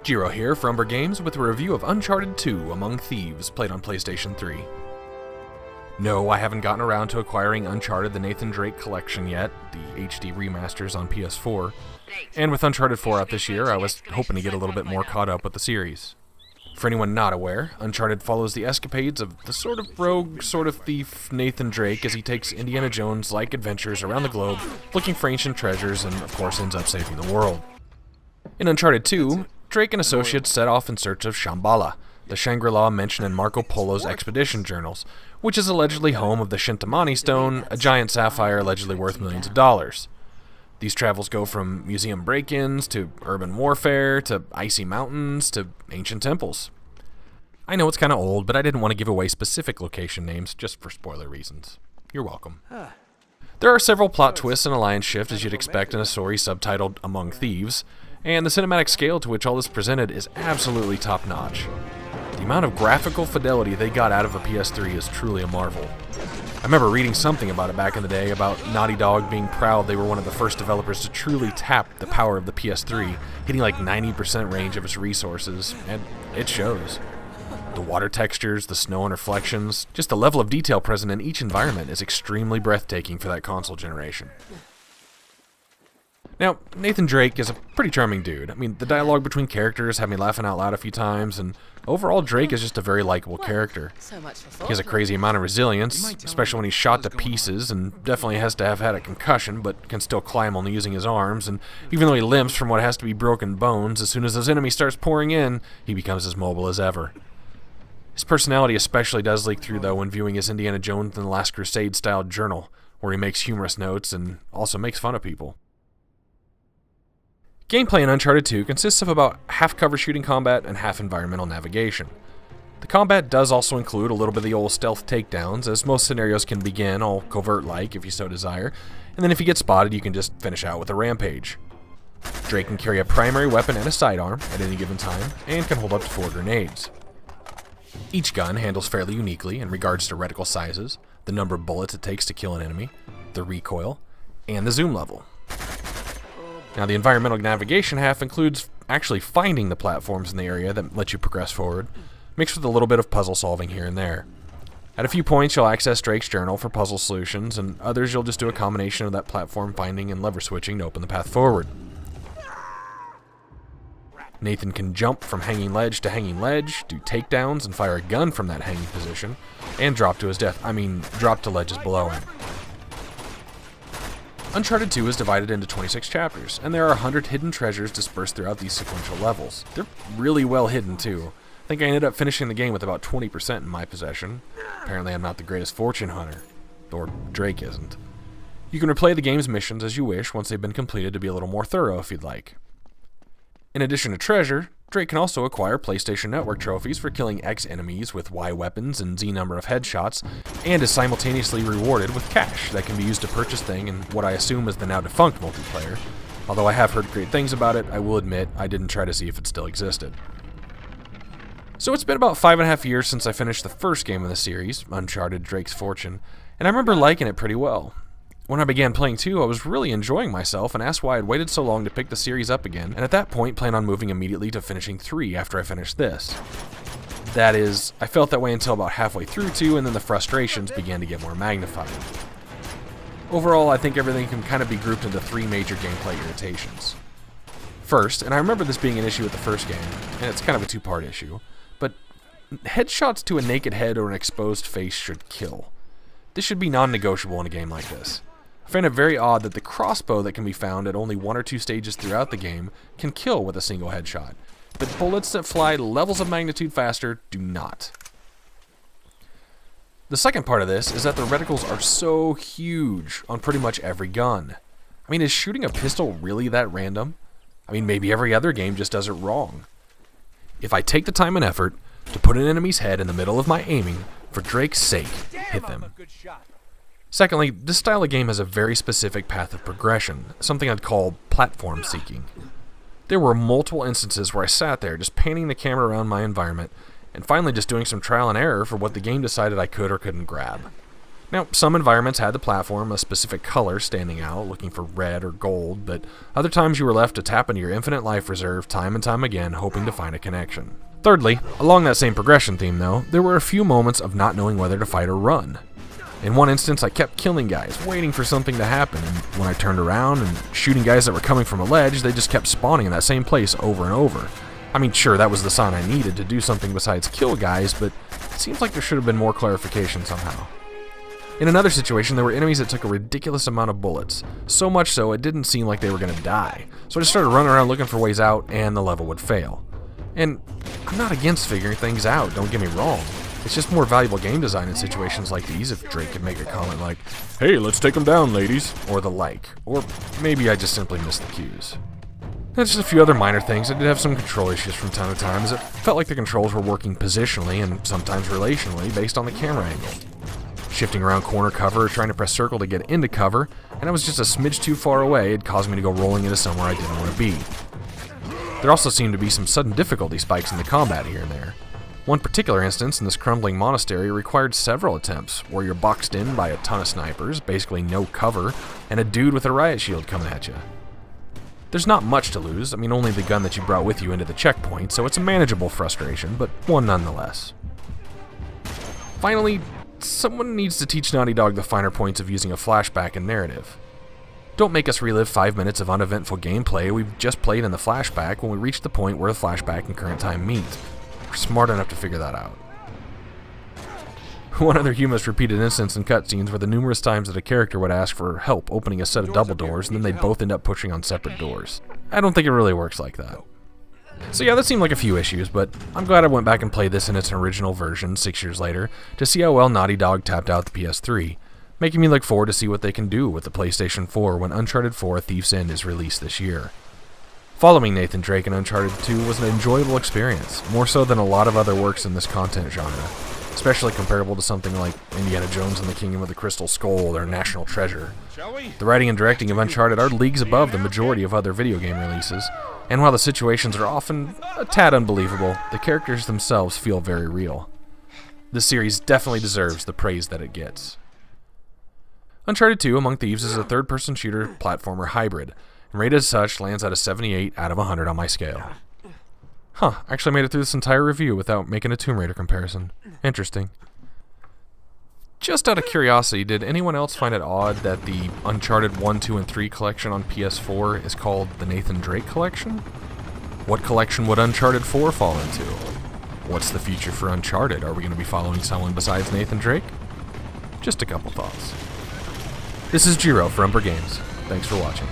Gero here for Umbra Games with a review of Uncharted 2 Among Thieves, played on PlayStation 3. No, I haven't gotten around to acquiring Uncharted the Nathan Drake collection yet, the HD remasters on PS4, and with Uncharted 4 out this year, I was hoping to get a little bit more caught up with the series. For anyone not aware, Uncharted follows the escapades of the sort of rogue, sort of thief Nathan Drake as he takes Indiana Jones-like adventures around the globe, looking for ancient treasures, and of course ends up saving the world. In Uncharted 2, Drake and associates set off in search of Shambhala, the Shangri-La mentioned in Marco Polo's expedition journals, which is allegedly home of the Shintamani Stone, a giant sapphire allegedly worth millions of dollars. These travels go from museum break-ins, to urban warfare, to icy mountains, to ancient temples. I know it's kinda old, but I didn't want to give away specific location names just for spoiler reasons. You're welcome. There are several plot twists and alliance shifts as you'd expect in a story subtitled Among Thieves, and the cinematic scale to which all is presented is absolutely top-notch. The amount of graphical fidelity they got out of a PS3 is truly a marvel. I remember reading something about it back in the day about Naughty Dog being proud they were one of the first developers to truly tap the power of the PS3, hitting like 90% range of its resources, and it shows. The water textures, the snow and reflections, just the level of detail present in each environment is extremely breathtaking for that console generation. Now, Nathan Drake is a pretty charming dude. I mean, the dialogue between characters had me laughing out loud a few times, and overall Drake is just a very likable character. He has a crazy amount of resilience, especially when he's shot to pieces, and definitely has to have had a concussion, but can still climb only using his arms, and even though he limps from what has to be broken bones, as soon as those enemies starts pouring in, he becomes as mobile as ever. His personality especially does leak through, though, when viewing his Indiana Jones and the Last Crusade-styled journal, where he makes humorous notes and also makes fun of people. Gameplay in Uncharted 2 consists of about half cover shooting combat and half environmental navigation. The combat does also include a little bit of the old stealth takedowns, as most scenarios can begin all covert-like if you so desire, and then if you get spotted you can just finish out with a rampage. Drake can carry a primary weapon and a sidearm at any given time, and can hold up to 4 grenades. Each gun handles fairly uniquely in regards to reticle sizes, the number of bullets it takes to kill an enemy, the recoil, and the zoom level. Now, the environmental navigation half includes actually finding the platforms in the area that let you progress forward, mixed with a little bit of puzzle solving here and there. At a few points, you'll access Drake's journal for puzzle solutions, and others you'll just do a combination of that platform finding and lever switching to open the path forward. Nathan can jump from hanging ledge to hanging ledge, do takedowns, and fire a gun from that hanging position, and drop to his death. Drop to ledges below him. Uncharted 2 is divided into 26 chapters, and there are 100 hidden treasures dispersed throughout these sequential levels. They're really well hidden, too. I think I ended up finishing the game with about 20% in my possession. Apparently I'm not the greatest fortune hunter. Or Drake isn't. You can replay the game's missions as you wish once they've been completed to be a little more thorough if you'd like. In addition to treasure, Drake can also acquire PlayStation Network trophies for killing X enemies with Y weapons and Z number of headshots, and is simultaneously rewarded with cash that can be used to purchase things in what I assume is the now defunct multiplayer. Although I have heard great things about it, I will admit I didn't try to see if it still existed. So it's been about 5.5 years since I finished the first game in the series, Uncharted Drake's Fortune, and I remember liking it pretty well. When I began playing 2, I was really enjoying myself and asked why I'd waited so long to pick the series up again, and at that point planned on moving immediately to finishing 3 after I finished this. That is, I felt that way until about halfway through 2, and then the frustrations began to get more magnified. Overall, I think everything can kind of be grouped into 3 major gameplay irritations. First, and I remember this being an issue with the first game, and it's kind of a 2-part issue, but headshots to a naked head or an exposed face should kill. This should be non-negotiable in a game like this. I find it very odd that the crossbow that can be found at only 1 or 2 stages throughout the game can kill with a single headshot, but bullets that fly levels of magnitude faster do not. The second part of this is that the reticles are so huge on pretty much every gun. Is shooting a pistol really that random? Maybe every other game just does it wrong. If I take the time and effort to put an enemy's head in the middle of my aiming, for Drake's sake, hit them. Secondly, this style of game has a very specific path of progression, something I'd call platform seeking. There were multiple instances where I sat there just panning the camera around my environment, and finally just doing some trial and error for what the game decided I could or couldn't grab. Now, some environments had the platform a specific color standing out, looking for red or gold, but other times you were left to tap into your infinite life reserve time and time again, hoping to find a connection. Thirdly, along that same progression theme though, there were a few moments of not knowing whether to fight or run. In one instance, I kept killing guys, waiting for something to happen, and when I turned around and shooting guys that were coming from a ledge, they just kept spawning in that same place over and over. I mean, sure, that was the sign I needed to do something besides kill guys, but it seems like there should have been more clarification somehow. In another situation, there were enemies that took a ridiculous amount of bullets, so much so it didn't seem like they were going to die, so I just started running around looking for ways out, and the level would fail. And I'm not against figuring things out, don't get me wrong. It's just more valuable game design in situations like these if Drake could make a comment like, "Hey, let's take them down, ladies," or the like. Or maybe I just simply missed the cues. There's just a few other minor things. I did have some control issues from time to time, as it felt like the controls were working positionally and sometimes relationally based on the camera angle. Shifting around corner cover or trying to press circle to get into cover, and I was just a smidge too far away, it caused me to go rolling into somewhere I didn't want to be. There also seemed to be some sudden difficulty spikes in the combat here and there. One particular instance in this crumbling monastery required several attempts, where you're boxed in by a ton of snipers, basically no cover, and a dude with a riot shield coming at you. There's not much to lose, I mean only the gun that you brought with you into the checkpoint, so it's a manageable frustration, but one nonetheless. Finally, someone needs to teach Naughty Dog the finer points of using a flashback in narrative. Don't make us relive 5 minutes of uneventful gameplay we've just played in the flashback when we reach the point where the flashback and current time meet. We're smart enough to figure that out. One other humorous repeated instance in cutscenes were the numerous times that a character would ask for help opening a set of double doors and then they'd both end up pushing on separate doors. I don't think it really works like that. So yeah, that seemed like a few issues, but I'm glad I went back and played this in its original version 6 years later to see how well Naughty Dog tapped out the PS3, making me look forward to see what they can do with the PlayStation 4 when Uncharted 4: Thief's End is released this year. Following Nathan Drake in Uncharted 2 was an enjoyable experience, more so than a lot of other works in this content genre, especially comparable to something like Indiana Jones and the Kingdom of the Crystal Skull or National Treasure. The writing and directing of Uncharted are leagues above the majority of other video game releases, and while the situations are often a tad unbelievable, the characters themselves feel very real. This series definitely deserves the praise that it gets. Uncharted 2 Among Thieves is a third-person shooter platformer hybrid, and rated as such lands at a 78 out of 100 on my scale. Huh, actually made it through this entire review without making a Tomb Raider comparison. Interesting. Just out of curiosity, did anyone else find it odd that the Uncharted 1, 2, and 3 collection on PS4 is called the Nathan Drake Collection? What collection would Uncharted 4 fall into? What's the future for Uncharted? Are we going to be following someone besides Nathan Drake? Just a couple thoughts. This is Gero for Umbra Games. Thanks for watching.